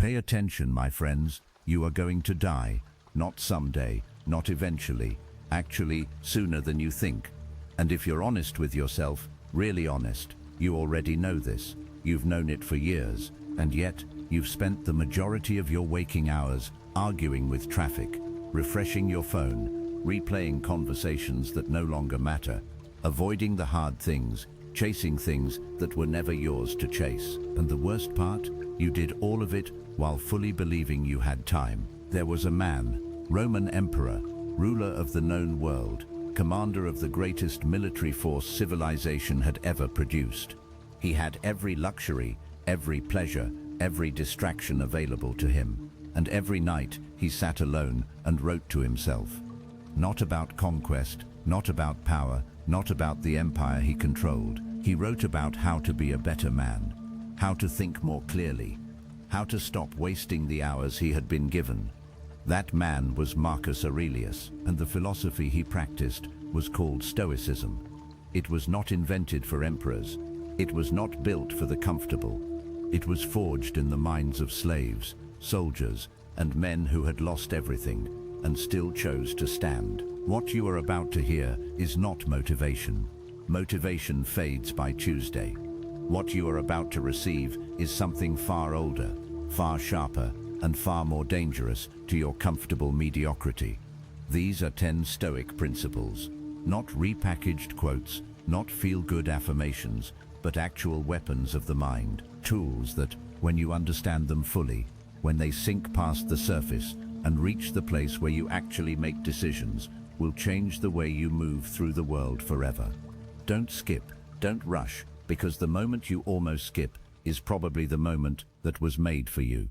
Pay attention, my friends. You are going to die. Not someday, not eventually. Actually, sooner than you think. And if you're honest with yourself, really honest, you already know this. You've known it for years, and yet you've spent the majority of your waking hours arguing with traffic, refreshing your phone, replaying conversations that no longer matter, avoiding the hard things, chasing things that were never yours to chase. And the worst part, you did all of it while fully believing you had time. There was a man, Roman emperor, ruler of the known world, commander of the greatest military force civilization had ever produced. He had every luxury, every pleasure, every distraction available to him. And every night he sat alone and wrote to himself. Not about conquest, not about power, not about the empire he controlled. He wrote about how to be a better man, how to think more clearly, how to stop wasting the hours he had been given. That man was Marcus Aurelius, and the philosophy he practiced was called Stoicism. It was not invented for emperors. It was not built for the comfortable. It was forged in the minds of slaves, soldiers, and men who had lost everything and still chose to stand. What you are about to hear is not motivation. Motivation fades by Tuesday. What you are about to receive is something far older, far sharper, and far more dangerous to your comfortable mediocrity. These are 10 Stoic principles, not repackaged quotes, not feel-good affirmations, but actual weapons of the mind, tools that, when you understand them fully, when they sink past the surface and reach the place where you actually make decisions, will change the way you move through the world forever. Don't skip, don't rush, because the moment you almost skip is probably the moment that was made for you.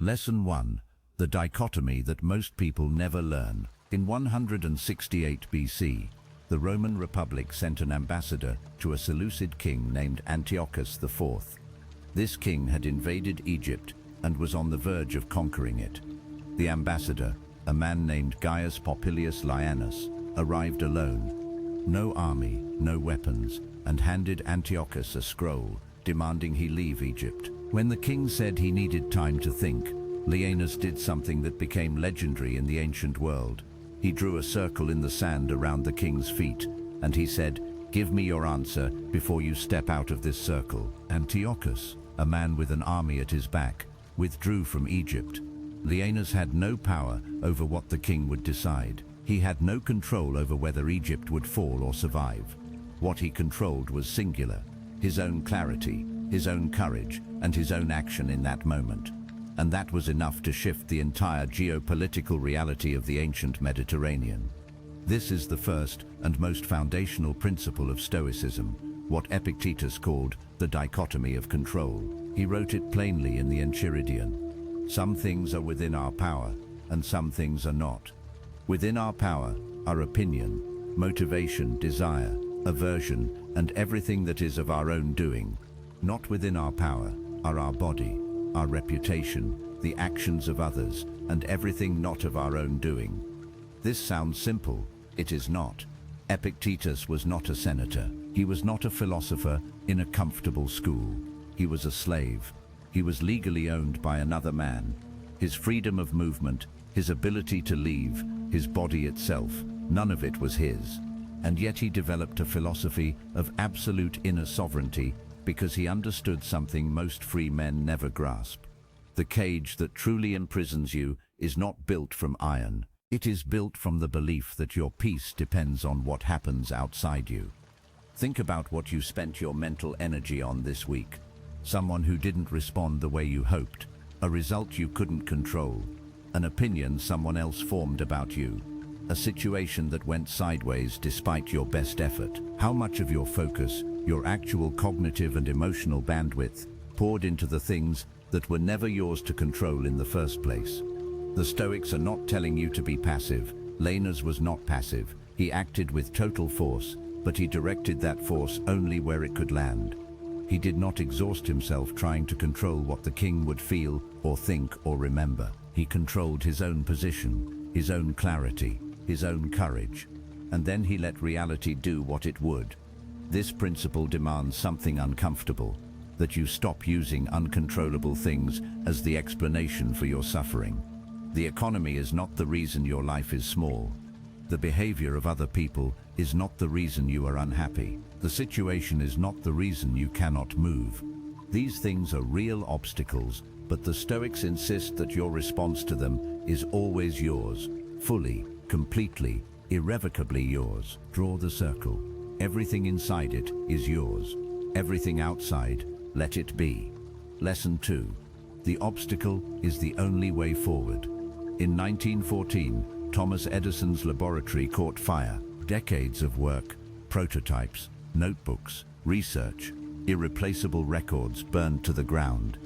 Lesson 1. The dichotomy that most people never learn. In 168 BC, the Roman Republic sent an ambassador to a Seleucid king named Antiochus IV. This king had invaded Egypt and was on the verge of conquering it. The ambassador, a man named Gaius Popilius Lianus, arrived alone, no army, no weapons, and handed Antiochus a scroll, demanding he leave Egypt. When the king said he needed time to think, Lianus did something that became legendary in the ancient world. He drew a circle in the sand around the king's feet, and he said, "Give me your answer before you step out of this circle." Antiochus, a man with an army at his back, withdrew from Egypt. Lianus had no power over what the king would decide. He had no control over whether Egypt would fall or survive. What he controlled was singular, his own clarity, his own courage, and his own action in that moment. And that was enough to shift the entire geopolitical reality of the ancient Mediterranean. This is the first and most foundational principle of Stoicism, what Epictetus called the Dichotomy of Control. He wrote it plainly in the Enchiridion. Some things are within our power, and some things are not. Within our power are opinion, motivation, desire, aversion, and everything that is of our own doing. Not within our power are our body, our reputation, the actions of others, and everything not of our own doing. This sounds simple. It is not. Epictetus was not a senator. He was not a philosopher in a comfortable school. He was a slave. He was legally owned by another man. His freedom of movement, his ability to leave, his body itself, none of it was his. And yet he developed a philosophy of absolute inner sovereignty because he understood something most free men never grasp. The cage that truly imprisons you is not built from iron. It is built from the belief that your peace depends on what happens outside you. Think about what you spent your mental energy on this week. Someone who didn't respond the way you hoped, a result you couldn't control, an opinion someone else formed about you, a situation that went sideways despite your best effort. How much of your focus, your actual cognitive and emotional bandwidth, poured into the things that were never yours to control in the first place? The Stoics are not telling you to be passive. Lianus was not passive. He acted with total force, but he directed that force only where it could land. He did not exhaust himself trying to control what the king would feel or think or remember. He controlled his own position, his own clarity, his own courage, and then he let reality do what it would. This principle demands something uncomfortable. that you stop using uncontrollable things as the explanation for your suffering. The economy is not the reason your life is small. The behavior of other people is not the reason you are unhappy. The situation is not the reason you cannot move. These things are real obstacles, but the Stoics insist that your response to them is always yours, fully, completely, irrevocably yours. Draw the circle. Everything inside it is yours. Everything outside, let it be. Lesson 2. The obstacle is the only way forward. In 1914, Thomas Edison's laboratory caught fire. Decades of work, prototypes, notebooks, research, irreplaceable records burned to the ground.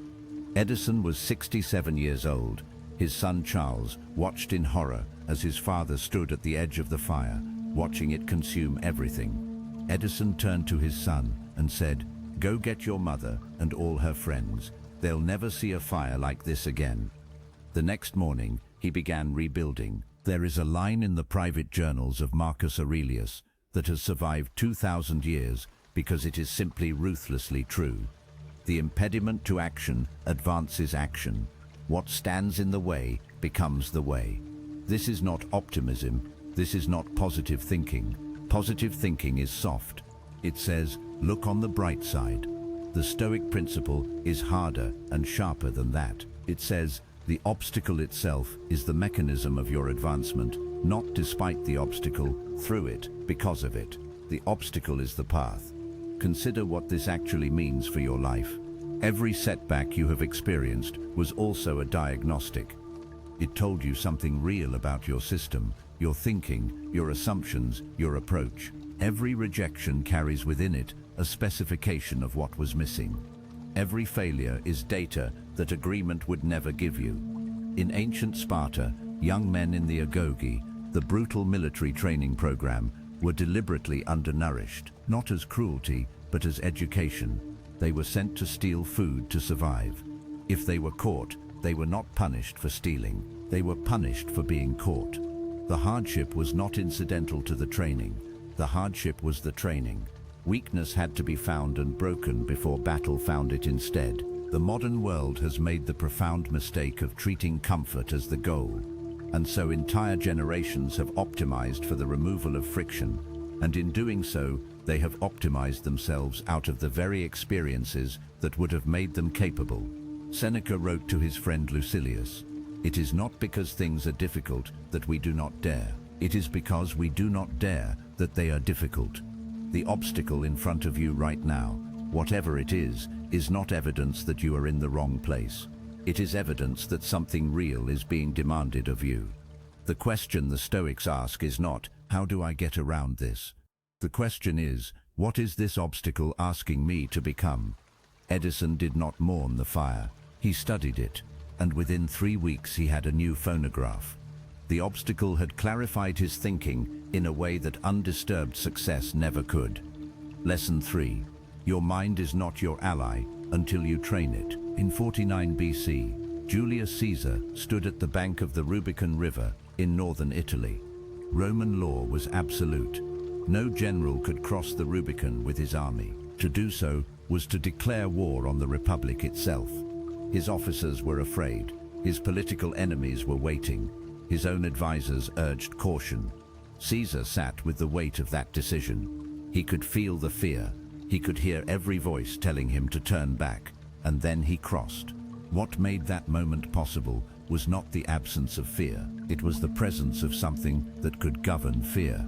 Edison was 67 years old. His son Charles watched in horror as his father stood at the edge of the fire, watching it consume everything. Edison turned to his son and said, "Go get your mother and all her friends. They'll never see a fire like this again." The next morning, he began rebuilding. There is a line in the private journals of Marcus Aurelius that has survived 2,000 years because it is simply ruthlessly true. The impediment to action advances action. What stands in the way becomes the way. This is not optimism. This is not positive thinking. Positive thinking is soft. It says, look on the bright side. The Stoic principle is harder and sharper than that. It says, the obstacle itself is the mechanism of your advancement, not despite the obstacle, through it, because of it. The obstacle is the path. Consider what this actually means for your life. Every setback you have experienced was also a diagnostic. It told you something real about your system, your thinking, your assumptions, your approach. Every rejection carries within it a specification of what was missing. Every failure is data that agreement would never give you. In ancient Sparta, young men in the agoge, the brutal military training program, were deliberately undernourished, not as cruelty, but as education. They were sent to steal food to survive. If they were caught, they were not punished for stealing. They were punished for being caught. The hardship was not incidental to the training. The hardship was the training. Weakness had to be found and broken before battle found it instead. The modern world has made the profound mistake of treating comfort as the goal. And so entire generations have optimized for the removal of friction. And in doing so, they have optimized themselves out of the very experiences that would have made them capable. Seneca wrote to his friend Lucilius, "It is not because things are difficult that we do not dare. It is because we do not dare that they are difficult." The obstacle in front of you right now, whatever it is not evidence that you are in the wrong place. It is evidence that something real is being demanded of you. The question the Stoics ask is not, how do I get around this? The question is, what is this obstacle asking me to become? Edison did not mourn the fire. He studied it, and within 3 weeks he had a new phonograph. The obstacle had clarified his thinking in a way that undisturbed success never could. Lesson 3. Your mind is not your ally until you train it. In 49 BC, Julius Caesar stood at the bank of the Rubicon River in northern Italy. Roman law was absolute. No general could cross the Rubicon with his army. To do so was to declare war on the Republic itself. His officers were afraid. His political enemies were waiting. His own advisors urged caution. Caesar sat with the weight of that decision. He could feel the fear. He could hear every voice telling him to turn back, and then he crossed. What made that moment possible was not the absence of fear. It was the presence of something that could govern fear.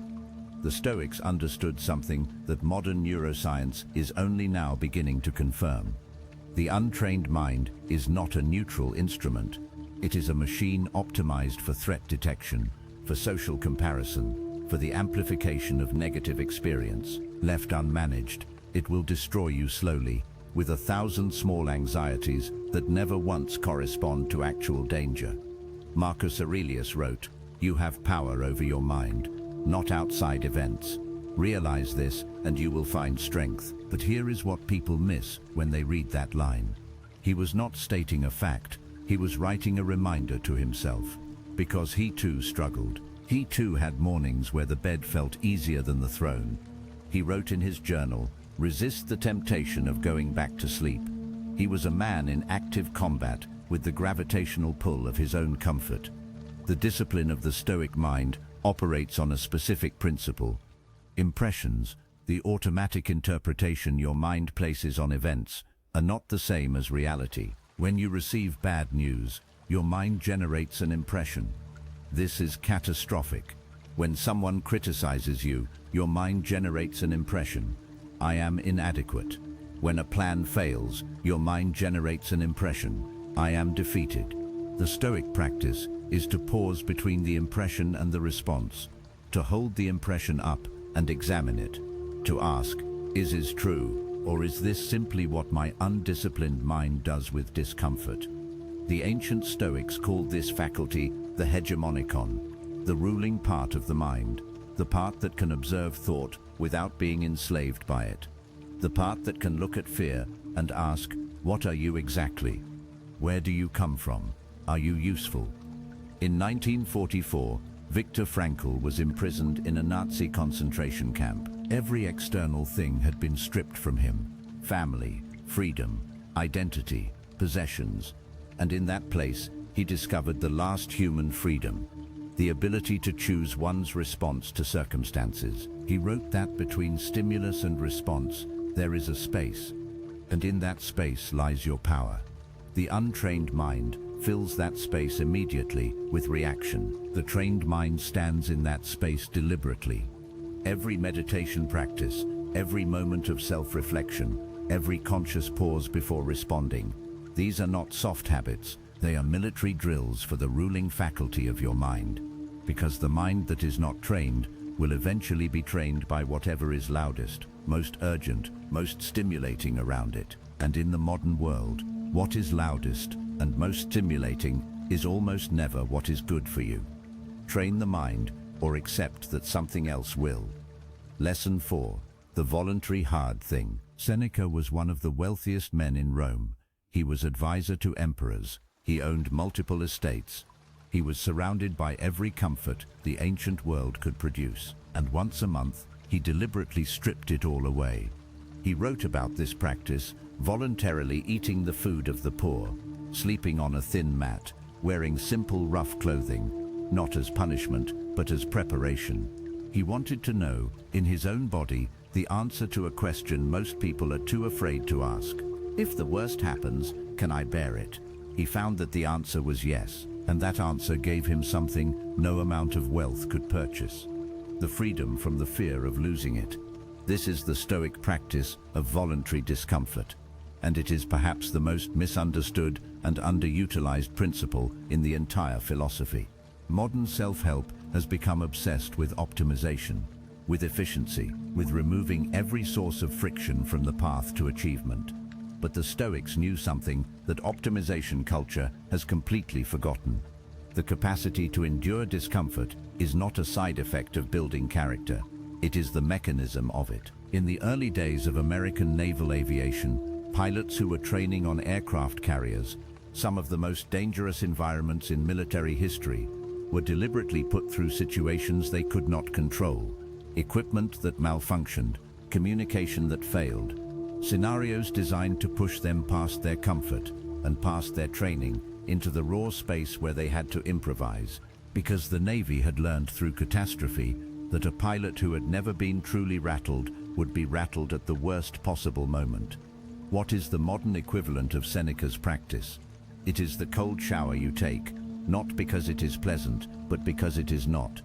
The Stoics understood something that modern neuroscience is only now beginning to confirm. The untrained mind is not a neutral instrument. It is a machine optimized for threat detection, for social comparison, for the amplification of negative experience. Left unmanaged, it will destroy you slowly, with 1,000 small anxieties that never once correspond to actual danger. Marcus Aurelius wrote, "You have power over your mind, not outside events. Realize this and you will find strength." But here is what people miss when they read that line. He was not stating a fact, he was writing a reminder to himself. Because he too struggled. He too had mornings where the bed felt easier than the throne. He wrote in his journal, "Resist the temptation of going back to sleep. He was a man in active combat with the gravitational pull of his own comfort. The discipline of the Stoic mind operates on a specific principle. Impressions, the automatic interpretation your mind places on events, are not the same as reality. When you receive bad news, your mind generates an impression. This is catastrophic. When someone criticizes you, your mind generates an impression. I am inadequate. When a plan fails, your mind generates an impression. I am defeated. The Stoic practice is to pause between the impression and the response, to hold the impression up and examine it, to ask, is this true, or is this simply what my undisciplined mind does with discomfort? The ancient Stoics called this faculty the hegemonikon, the ruling part of the mind, the part that can observe thought without being enslaved by it, the part that can look at fear and ask, what are you exactly? Where do you come from? Are you useful? In 1944, Viktor Frankl was imprisoned in a Nazi concentration camp. Every external thing had been stripped from him: family, freedom, identity, possessions. And in that place, he discovered the last human freedom, the ability to choose one's response to circumstances. He wrote that between stimulus and response, there is a space, and in that space lies your power. The untrained mind fills that space immediately with reaction. The trained mind stands in that space deliberately. Every meditation practice, every moment of self-reflection, every conscious pause before responding, these are not soft habits, they are military drills for the ruling faculty of your mind. Because the mind that is not trained will eventually be trained by whatever is loudest, most urgent, most stimulating around it. And in the modern world, what is loudest and most stimulating is almost never what is good for you. Train the mind or accept that something else will. Lesson 4. The voluntary hard thing. Seneca was one of the wealthiest men in Rome. He was advisor to emperors. He owned multiple estates. He was surrounded by every comfort the ancient world could produce. And once a month, he deliberately stripped it all away. He wrote about this practice, voluntarily eating the food of the poor, sleeping on a thin mat, wearing simple rough clothing, not as punishment, but as preparation. He wanted to know, in his own body, the answer to a question most people are too afraid to ask. If the worst happens, can I bear it? He found that the answer was yes, and that answer gave him something no amount of wealth could purchase: the freedom from the fear of losing it. This is the Stoic practice of voluntary discomfort, and it is perhaps the most misunderstood and underutilized principle in the entire philosophy. Modern self-help has become obsessed with optimization, with efficiency, with removing every source of friction from the path to achievement. But the Stoics knew something that optimization culture has completely forgotten. The capacity to endure discomfort is not a side effect of building character. It is the mechanism of it. In the early days of American naval aviation, pilots who were training on aircraft carriers, some of the most dangerous environments in military history, were deliberately put through situations they could not control: equipment that malfunctioned, communication that failed, scenarios designed to push them past their comfort and past their training into the raw space where they had to improvise, because the Navy had learned through catastrophe that a pilot who had never been truly rattled would be rattled at the worst possible moment. What is the modern equivalent of Seneca's practice? It is the cold shower you take, not because it is pleasant, but because it is not.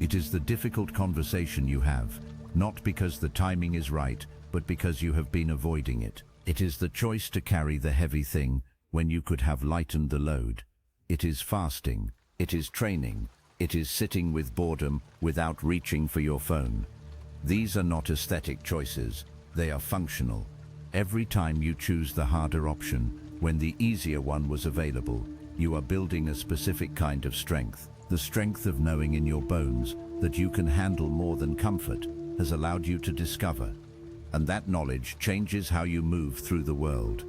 It is the difficult conversation you have, not because the timing is right, but because you have been avoiding it. It is the choice to carry the heavy thing when you could have lightened the load. It is fasting. It is training. It is sitting with boredom without reaching for your phone. These are not aesthetic choices. They are functional. Every time you choose the harder option when the easier one was available, you are building a specific kind of strength. The strength of knowing in your bones that you can handle more than comfort has allowed you to discover. And that knowledge changes how you move through the world.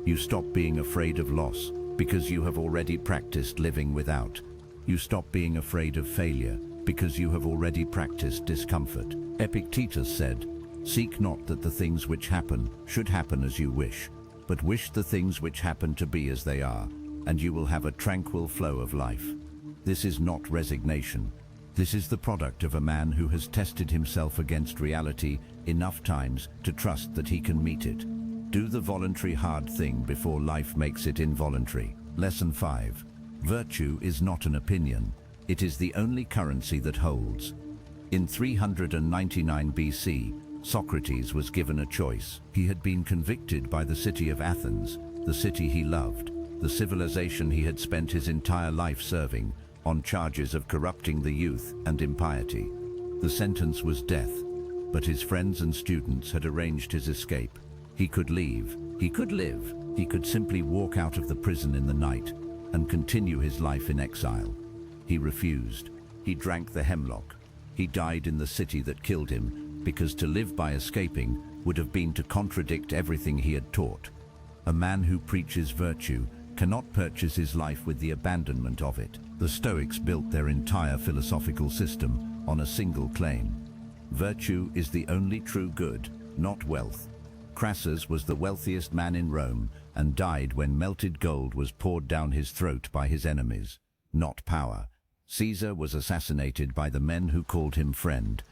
You stop being afraid of loss because you have already practiced living without. You stop being afraid of failure because you have already practiced discomfort. Epictetus said, "Seek not that the things which happen should happen as you wish, but wish the things which happen to be as they are, and you will have a tranquil flow of life. This is not resignation. This is the product of a man who has tested himself against reality enough times to trust that he can meet it. Do the voluntary hard thing before life makes it involuntary. Lesson 5. Virtue is not an opinion. It is the only currency that holds. In 399 BC, Socrates was given a choice. He had been convicted by the city of Athens, the city he loved, the civilization he had spent his entire life serving, on charges of corrupting the youth and impiety. The sentence was death, but his friends and students had arranged his escape. He could leave, he could live, he could simply walk out of the prison in the night and continue his life in exile. He refused. He drank the hemlock. He died in the city that killed him, because to live by escaping would have been to contradict everything he had taught. A man who preaches virtue cannot purchase his life with the abandonment of it. The Stoics built their entire philosophical system on a single claim. Virtue is the only true good, not wealth. Crassus was the wealthiest man in Rome and died when melted gold was poured down his throat by his enemies, not power. Caesar was assassinated by the men who called him friend,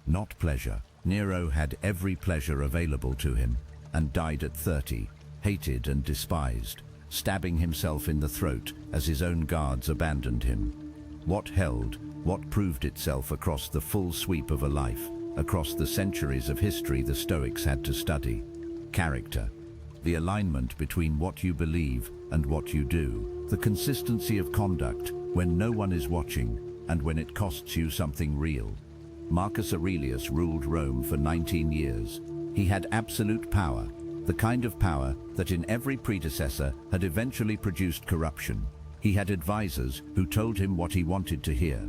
not pleasure. Nero had every pleasure available to him and died at 30, hated and despised, stabbing himself in the throat as his own guards abandoned him. What held, what proved itself across the full sweep of a life, across the centuries of history the Stoics had to study? Character. The alignment between what you believe and what you do. The consistency of conduct when no one is watching and when it costs you something real. Marcus Aurelius ruled Rome for 19 years. He had absolute power, the kind of power that in every predecessor had eventually produced corruption. He had advisors who told him what he wanted to hear.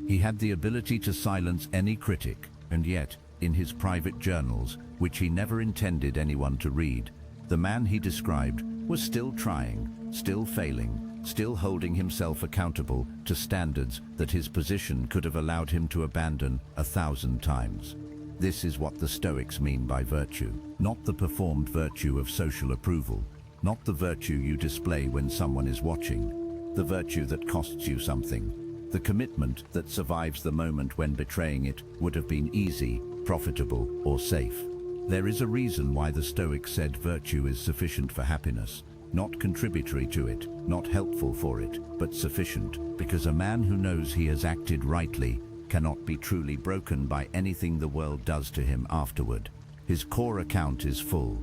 He had the ability to silence any critic, and yet, in his private journals, which he never intended anyone to read, the man he described was still trying, still failing, still holding himself accountable to standards that his position could have allowed him to abandon 1,000 times. This is what the Stoics mean by virtue, not the performed virtue of social approval, not the virtue you display when someone is watching, the virtue that costs you something, the commitment that survives the moment when betraying it would have been easy, profitable, or safe. There is a reason why the Stoics said virtue is sufficient for happiness, not contributory to it, not helpful for it, but sufficient, because a man who knows he has acted rightly cannot be truly broken by anything the world does to him afterward. His core account is full,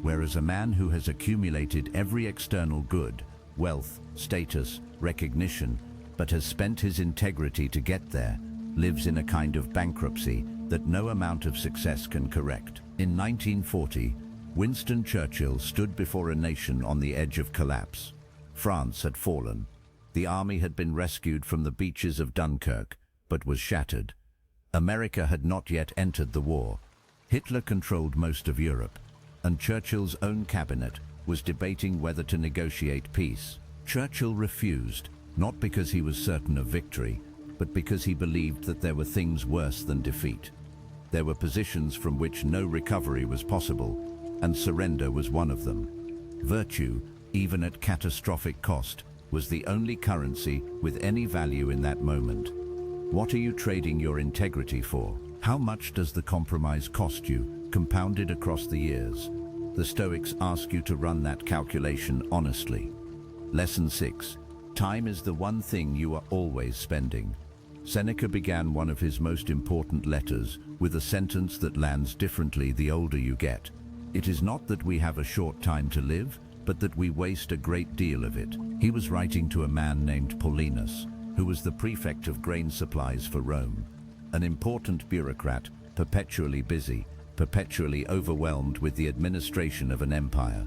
whereas a man who has accumulated every external good, wealth, status, recognition, but has spent his integrity to get there, lives in a kind of bankruptcy that no amount of success can correct. In 1940, Winston Churchill stood before a nation on the edge of collapse. France had fallen. The army had been rescued from the beaches of Dunkirk, but was shattered. America had not yet entered the war. Hitler controlled most of Europe, and Churchill's own cabinet was debating whether to negotiate peace. Churchill refused, not because he was certain of victory, but because he believed that there were things worse than defeat. There were positions from which no recovery was possible, and surrender was one of them. Virtue, even at catastrophic cost, was the only currency with any value in that moment. What are you trading your integrity for? How much does the compromise cost you, compounded across the years? The Stoics ask you to run that calculation honestly. Lesson 6. Time is the one thing you are always spending. Seneca began one of his most important letters with a sentence that lands differently the older you get. It is not that we have a short time to live, but that we waste a great deal of it. He was writing to a man named Paulinus, who was the prefect of grain supplies for Rome, an important bureaucrat, perpetually busy, perpetually overwhelmed with the administration of an empire.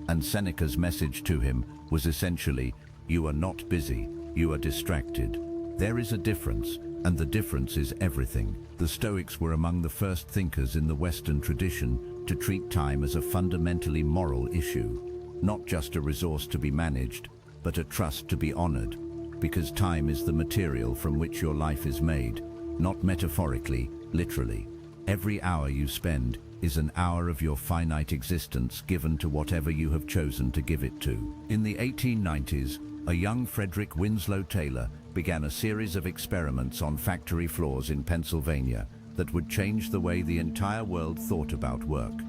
And Seneca's message to him was essentially, you are not busy, you are distracted. There is a difference, and the difference is everything. The Stoics were among the first thinkers in the Western tradition to treat time as a fundamentally moral issue, not just a resource to be managed, but a trust to be honored, because time is the material from which your life is made, not metaphorically, literally. Every hour you spend is an hour of your finite existence given to whatever you have chosen to give it to. In the 1890s, a young Frederick Winslow Taylor began a series of experiments on factory floors in Pennsylvania that would change the way the entire world thought about work.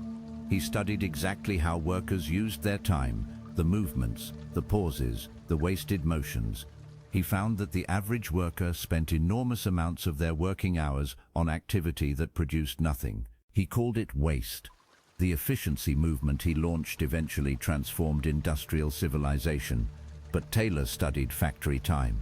He studied exactly how workers used their time, the movements, the pauses, the wasted motions. He found that the average worker spent enormous amounts of their working hours on activity that produced nothing. He called it waste. The efficiency movement he launched eventually transformed industrial civilization, but Taylor studied factory time.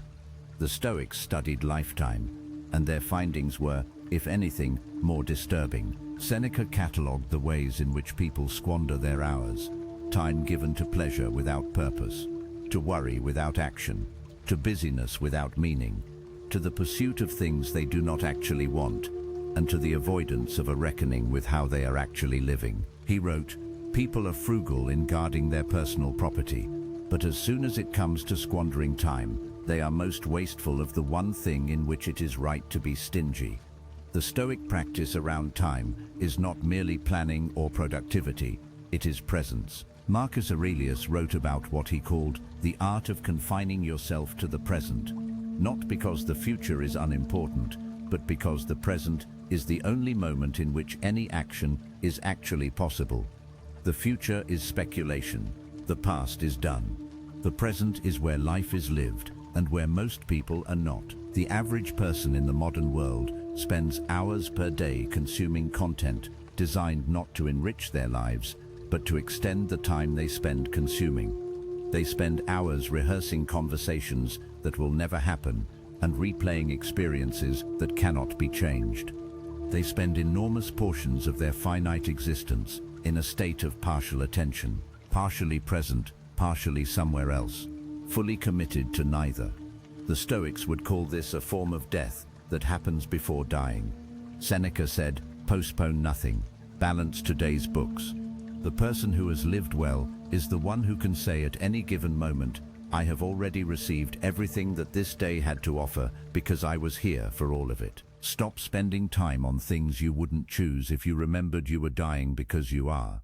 The Stoics studied lifetime, and their findings were, if anything, more disturbing. Seneca catalogued the ways in which people squander their hours: time given to pleasure without purpose, to worry without action, to busyness without meaning, to the pursuit of things they do not actually want, and to the avoidance of a reckoning with how they are actually living. He wrote, "People are frugal in guarding their personal property, but as soon as it comes to squandering time, they are most wasteful of the one thing in which it is right to be stingy." The Stoic practice around time is not merely planning or productivity, it is presence. Marcus Aurelius wrote about what he called the art of confining yourself to the present, not because the future is unimportant, but because the present is the only moment in which any action is actually possible. The future is speculation, the past is done. The present is where life is lived, and where most people are not. The average person in the modern world spends hours per day consuming content designed not to enrich their lives, but to extend the time they spend consuming. They spend hours rehearsing conversations that will never happen and replaying experiences that cannot be changed. They spend enormous portions of their finite existence in a state of partial attention, partially present, partially somewhere else, fully committed to neither. The Stoics would call this a form of death that happens before dying. Seneca said, "Postpone nothing, balance today's books." The person who has lived well is the one who can say at any given moment, "I have already received everything that this day had to offer because I was here for all of it." Stop spending time on things you wouldn't choose if you remembered you were dying because you are.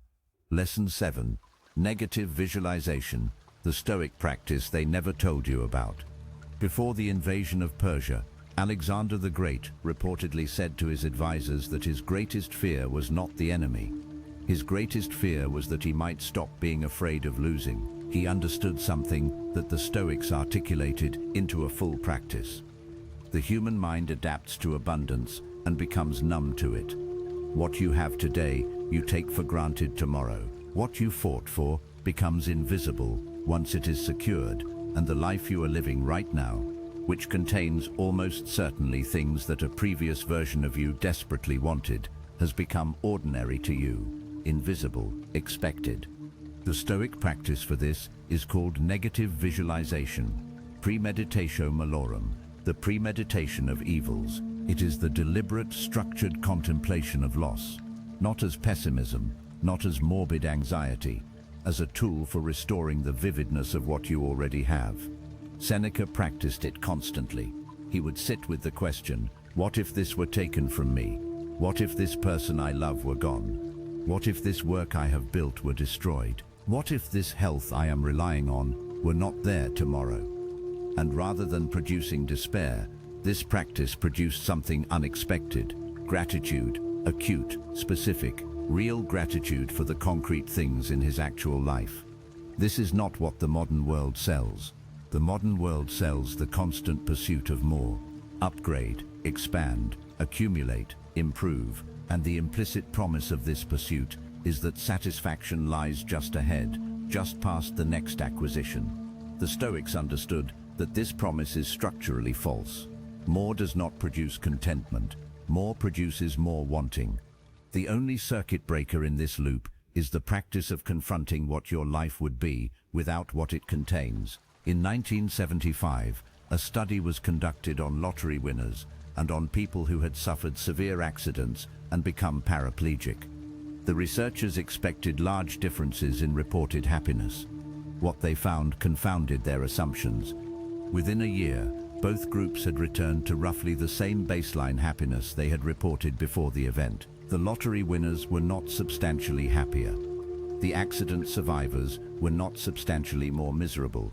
Lesson 7. Negative visualization, the Stoic practice they never told you about. Before the invasion of Persia, Alexander the Great reportedly said to his advisors that his greatest fear was not the enemy. His greatest fear was that he might stop being afraid of losing. He understood something that the Stoics articulated into a full practice. The human mind adapts to abundance and becomes numb to it. What you have today, you take for granted tomorrow. What you fought for becomes invisible once it is secured, and the life you are living right now, which contains almost certainly things that a previous version of you desperately wanted, has become ordinary to you, invisible, expected. The Stoic practice for this is called negative visualization, premeditatio malorum, the premeditation of evils. It is the deliberate, structured contemplation of loss, not as pessimism, not as morbid anxiety, as a tool for restoring the vividness of what you already have. Seneca practiced it constantly. He would sit with the question, what if this were taken from me? What if this person I love were gone? What if this work I have built were destroyed? What if this health I am relying on were not there tomorrow? And rather than producing despair, this practice produced something unexpected: gratitude, acute, specific, real gratitude for the concrete things in his actual life. This is not what the modern world sells. The modern world sells the constant pursuit of more. Upgrade, expand, accumulate, improve, and the implicit promise of this pursuit is that satisfaction lies just ahead, just past the next acquisition. The Stoics understood that this promise is structurally false. More does not produce contentment. More produces more wanting. The only circuit breaker in this loop is the practice of confronting what your life would be without what it contains. In 1975, a study was conducted on lottery winners and on people who had suffered severe accidents and become paraplegic. The researchers expected large differences in reported happiness. What they found confounded their assumptions. Within a year, both groups had returned to roughly the same baseline happiness they had reported before the event. The lottery winners were not substantially happier. The accident survivors were not substantially more miserable.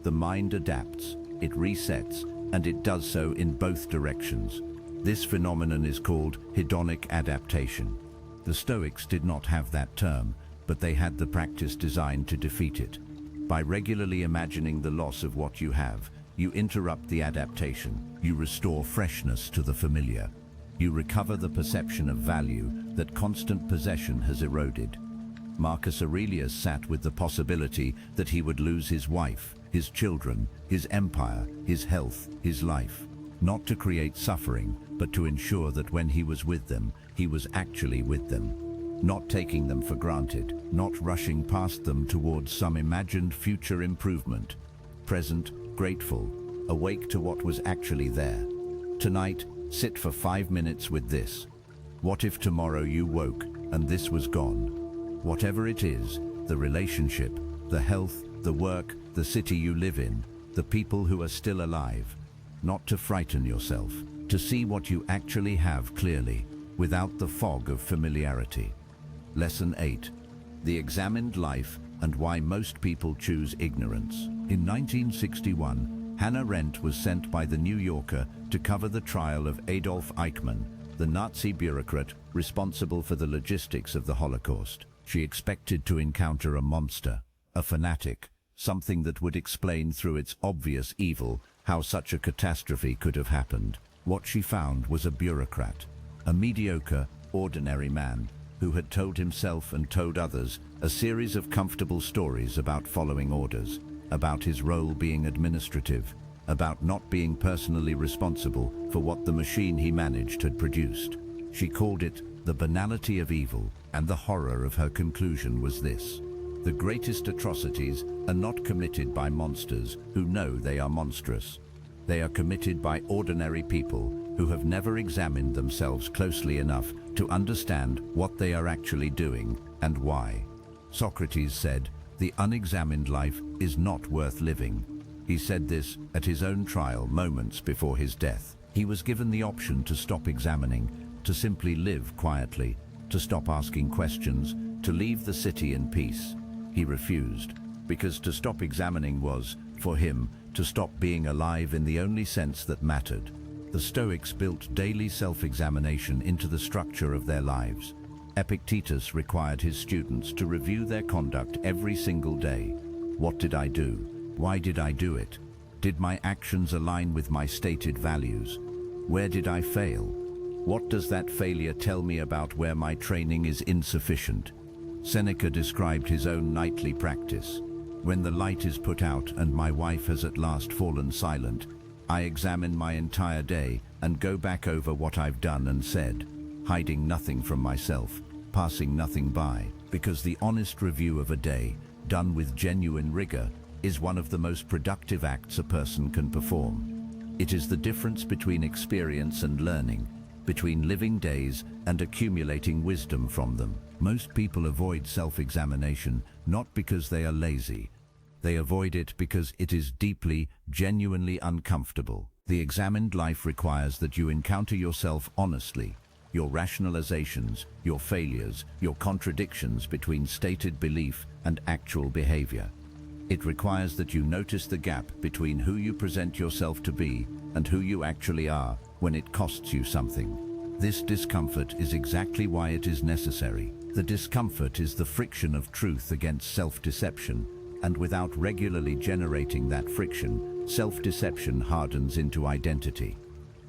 The mind adapts, it resets, and it does so in both directions. This phenomenon is called hedonic adaptation. The Stoics did not have that term, but they had the practice designed to defeat it. By regularly imagining the loss of what you have, you interrupt the adaptation. You restore freshness to the familiar. You recover the perception of value that constant possession has eroded. Marcus Aurelius sat with the possibility that he would lose his wife, his children, his empire, his health, his life. Not to create suffering, but to ensure that when he was with them, he was actually with them. Not taking them for granted, not rushing past them towards some imagined future improvement. Present, grateful, awake to what was actually there. Tonight, sit for 5 minutes with this. What if tomorrow you woke and this was gone? Whatever it is, the relationship, the health, the work, the city you live in, the people who are still alive. Not to frighten yourself, to see what you actually have clearly, without the fog of familiarity. Lesson 8. The examined life and why most people choose ignorance. In 1961, Hannah Arendt was sent by The New Yorker to cover the trial of Adolf Eichmann, the Nazi bureaucrat responsible for the logistics of the Holocaust. She expected to encounter a monster, a fanatic, something that would explain through its obvious evil how such a catastrophe could have happened. What she found was a bureaucrat, a mediocre, ordinary man who had told himself and told others a series of comfortable stories about following orders, about his role being administrative, about not being personally responsible for what the machine he managed had produced. She called it the banality of evil, and the horror of her conclusion was this: the greatest atrocities are not committed by monsters who know they are monstrous. They are committed by ordinary people who have never examined themselves closely enough to understand what they are actually doing and why. Socrates said, "The unexamined life is not worth living." He said this at his own trial moments before his death. He was given the option to stop examining, to simply live quietly, to stop asking questions, to leave the city in peace. He refused, because to stop examining was, for him, to stop being alive in the only sense that mattered. The Stoics built daily self-examination into the structure of their lives. Epictetus required his students to review their conduct every single day. What did I do? Why did I do it? Did my actions align with my stated values? Where did I fail? What does that failure tell me about where my training is insufficient? Seneca described his own nightly practice. When the light is put out and my wife has at last fallen silent, I examine my entire day and go back over what I've done and said, hiding nothing from myself, passing nothing by, because the honest review of a day, done with genuine rigor, is one of the most productive acts a person can perform. It is the difference between experience and learning, between living days and accumulating wisdom from them. Most people avoid self-examination not because they are lazy. They avoid it because it is deeply, genuinely uncomfortable. The examined life requires that you encounter yourself honestly, your rationalizations, your failures, your contradictions between stated belief and actual behavior. It requires that you notice the gap between who you present yourself to be and who you actually are when it costs you something. This discomfort is exactly why it is necessary. The discomfort is the friction of truth against self-deception, and without regularly generating that friction, self-deception hardens into identity.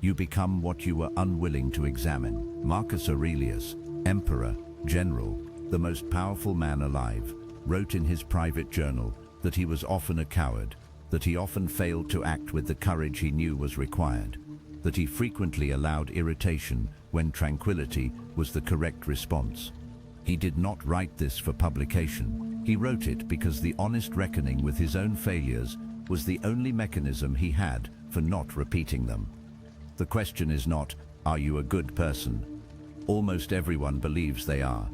You become what you were unwilling to examine. Marcus Aurelius, emperor, general, the most powerful man alive, wrote in his private journal that he was often a coward, that he often failed to act with the courage he knew was required, that he frequently allowed irritation when tranquility was the correct response. He did not write this for publication. He wrote it because the honest reckoning with his own failures was the only mechanism he had for not repeating them. The question is not, are you a good person? Almost everyone believes they are.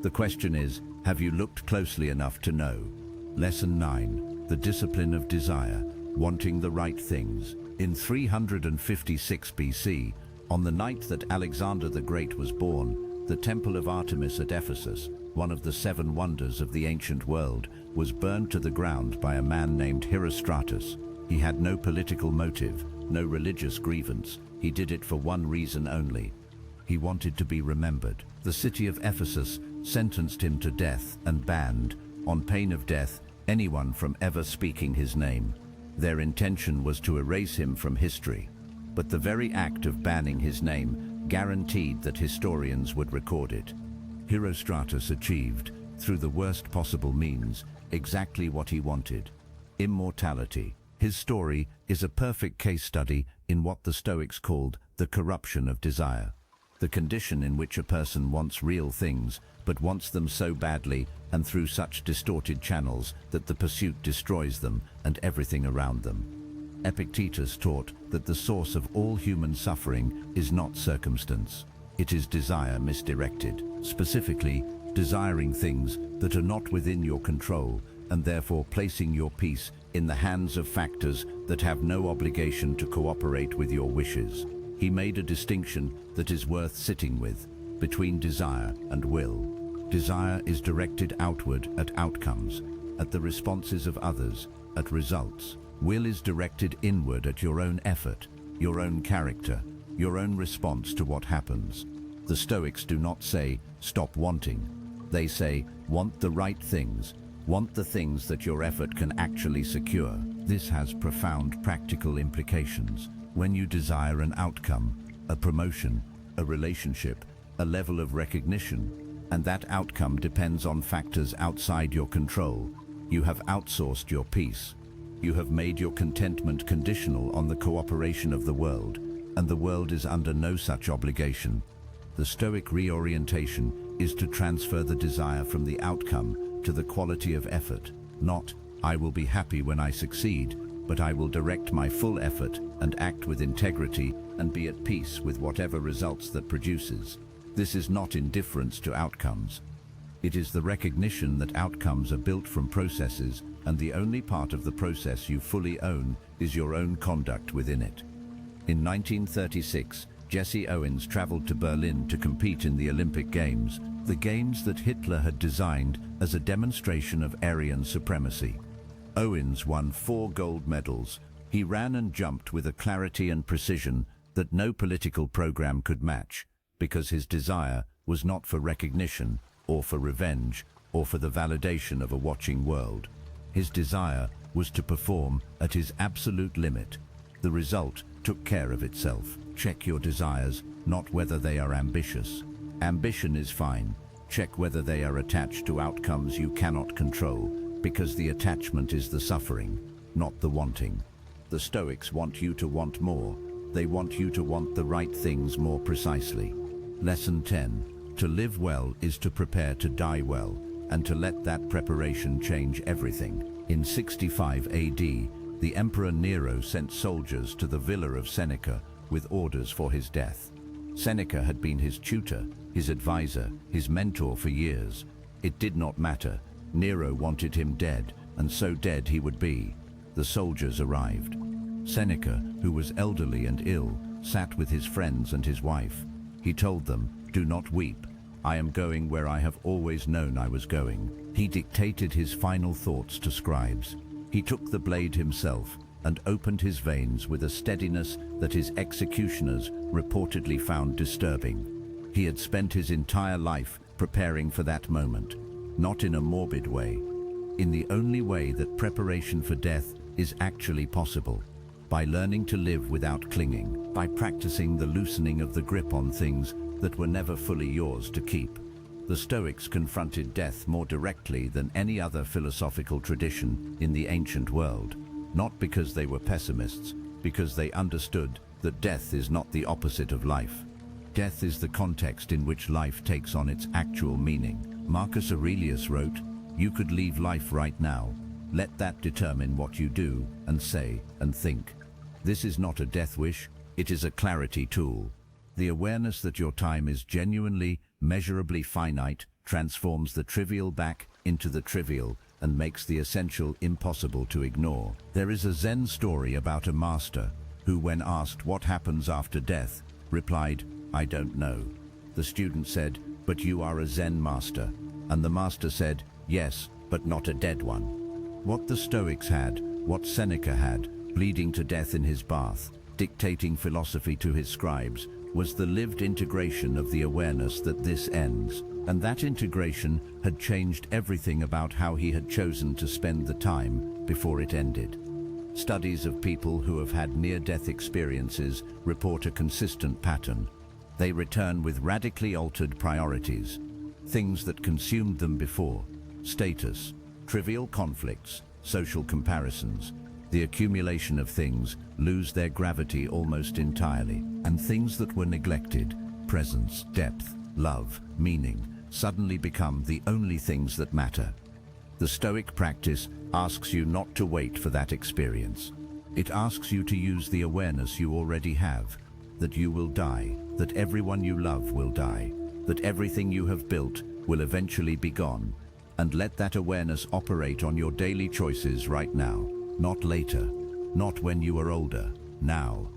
The question is, have you looked closely enough to know? Lesson 9. The discipline of desire, wanting the right things. In 356 BC, on the night that Alexander the Great was born, The Temple of Artemis at Ephesus, one of the 7 wonders of the ancient world, was burned to the ground by a man named Herostratus. He had no political motive, no religious grievance. He did it for one reason only. He wanted to be remembered. The city of Ephesus sentenced him to death and banned, on pain of death, anyone from ever speaking his name. Their intention was to erase him from history. But the very act of banning his name guaranteed that historians would record it. Herostratus achieved, through the worst possible means, exactly what he wanted: immortality. His story is a perfect case study in what the Stoics called the corruption of desire, the condition in which a person wants real things, but wants them so badly and through such distorted channels that the pursuit destroys them and everything around them. Epictetus taught that the source of all human suffering is not circumstance. It is desire misdirected, specifically desiring things that are not within your control and therefore placing your peace in the hands of factors that have no obligation to cooperate with your wishes. He made a distinction that is worth sitting with, between desire and will. Desire is directed outward at outcomes, at the responses of others, at results. Will is directed inward at your own effort, your own character, your own response to what happens. The Stoics do not say, stop wanting. They say, want the right things. Want the things that your effort can actually secure. This has profound practical implications. When you desire an outcome, a promotion, a relationship, a level of recognition, and that outcome depends on factors outside your control, you have outsourced your peace. You have made your contentment conditional on the cooperation of the world, and the world is under no such obligation. The Stoic reorientation is to transfer the desire from the outcome to the quality of effort, not, I will be happy when I succeed, but I will direct my full effort and act with integrity and be at peace with whatever results that produces. This is not indifference to outcomes. It is the recognition that outcomes are built from processes, and the only part of the process you fully own is your own conduct within it. In 1936, Jesse Owens traveled to Berlin to compete in the Olympic Games, the games that Hitler had designed as a demonstration of Aryan supremacy. Owens won 4 gold medals. He ran and jumped with a clarity and precision that no political program could match, because his desire was not for recognition, or for revenge, or for the validation of a watching world. His desire was to perform at his absolute limit. The result took care of itself. Check your desires, not whether they are ambitious. Ambition is fine. Check whether they are attached to outcomes you cannot control, because the attachment is the suffering, not the wanting. The Stoics want you to want more. They want you to want the right things more precisely. Lesson 10. To live well is to prepare to die well, and to let that preparation change everything. In 65 AD, the Emperor Nero sent soldiers to the villa of Seneca with orders for his death. Seneca had been his tutor, his advisor, his mentor for years. It did not matter. Nero wanted him dead, and so dead he would be. The soldiers arrived. Seneca, who was elderly and ill, sat with his friends and his wife. He told them, "Do not weep. I am going where I have always known I was going." He dictated his final thoughts to scribes. He took the blade himself and opened his veins with a steadiness that his executioners reportedly found disturbing. He had spent his entire life preparing for that moment, not in a morbid way, in the only way that preparation for death is actually possible, by learning to live without clinging, by practicing the loosening of the grip on things that were never fully yours to keep. The Stoics confronted death more directly than any other philosophical tradition in the ancient world, not because they were pessimists, because they understood that death is not the opposite of life. Death is the context in which life takes on its actual meaning. Marcus Aurelius wrote, "You could leave life right now. Let that determine what you do and say and think." This is not a death wish, it is a clarity tool. The awareness that your time is genuinely, measurably finite transforms the trivial back into the trivial and makes the essential impossible to ignore. There is a Zen story about a master who, when asked what happens after death, replied, "I don't know." The student said, but you are a Zen master. And the master said, yes, but not a dead one. What the Stoics had, what Seneca had, bleeding to death in his bath, dictating philosophy to his scribes, was the lived integration of the awareness that this ends. And that integration had changed everything about how he had chosen to spend the time before it ended. Studies of people who have had near-death experiences report a consistent pattern. They return with radically altered priorities, things that consumed them before: status, trivial conflicts, social comparisons. The accumulation of things lose their gravity almost entirely, and things that were neglected, presence, depth, love, meaning, suddenly become the only things that matter. The Stoic practice asks you not to wait for that experience. It asks you to use the awareness you already have, that you will die, that everyone you love will die, that everything you have built will eventually be gone, and let that awareness operate on your daily choices right now, not later, not when you are older, now.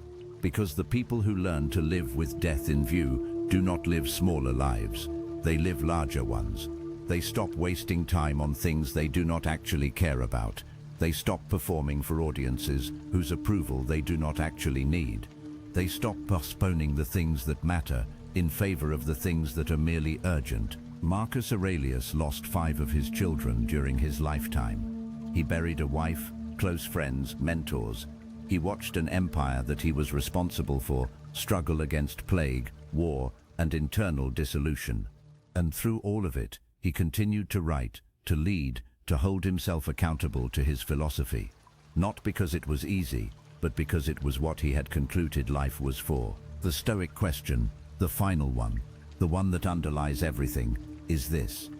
Because the people who learn to live with death in view do not live smaller lives, they live larger ones. They stop wasting time on things they do not actually care about. They stop performing for audiences whose approval they do not actually need. They stop postponing the things that matter in favor of the things that are merely urgent. Marcus Aurelius lost 5 of his children during his lifetime. He buried a wife, close friends, mentors. He watched an empire that he was responsible for struggle against plague, war, and internal dissolution. And through all of it, he continued to write, to lead, to hold himself accountable to his philosophy. Not because it was easy, but because it was what he had concluded life was for. The Stoic question, the final one, the one that underlies everything, is this: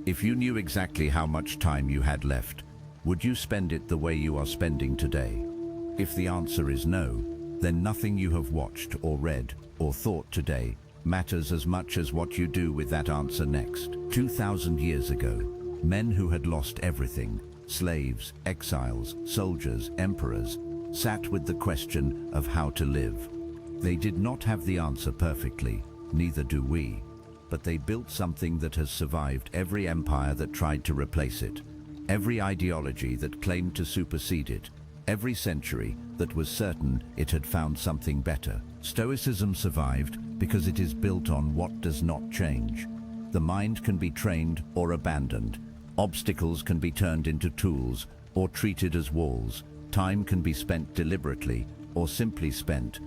if you knew exactly how much time you had left, would you spend it the way you are spending today? If the answer is no, then nothing you have watched or read or thought today matters as much as what you do with that answer next. 2,000 years ago, men who had lost everything, slaves, exiles, soldiers, emperors, sat with the question of how to live. They did not have the answer perfectly, neither do we, but they built something that has survived every empire that tried to replace it, every ideology that claimed to supersede it, every century that was certain it had found something better. Stoicism survived because it is built on what does not change. The mind can be trained or abandoned. Obstacles can be turned into tools or treated as walls. Time can be spent deliberately or simply spent.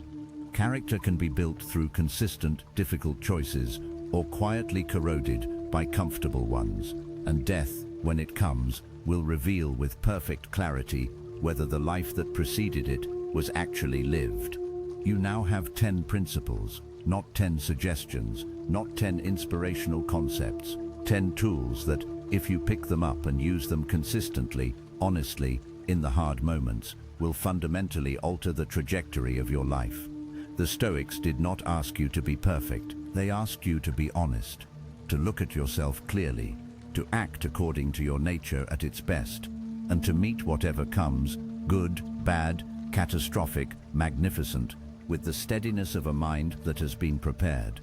Character can be built through consistent, difficult choices or quietly corroded by comfortable ones. And death, when it comes, will reveal with perfect clarity whether the life that preceded it was actually lived. You now have 10 principles, not 10 suggestions, not 10 inspirational concepts, 10 tools that, if you pick them up and use them consistently, honestly, in the hard moments, will fundamentally alter the trajectory of your life. The Stoics did not ask you to be perfect. They asked you to be honest, to look at yourself clearly, to act according to your nature at its best, and to meet whatever comes, good, bad, catastrophic, magnificent, with the steadiness of a mind that has been prepared.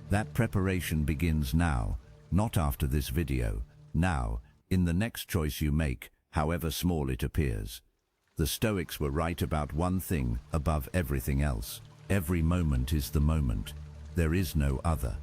That preparation begins now, not after this video, now, in the next choice you make, however small it appears. The Stoics were right about one thing above everything else. Every moment is the moment. There is no other.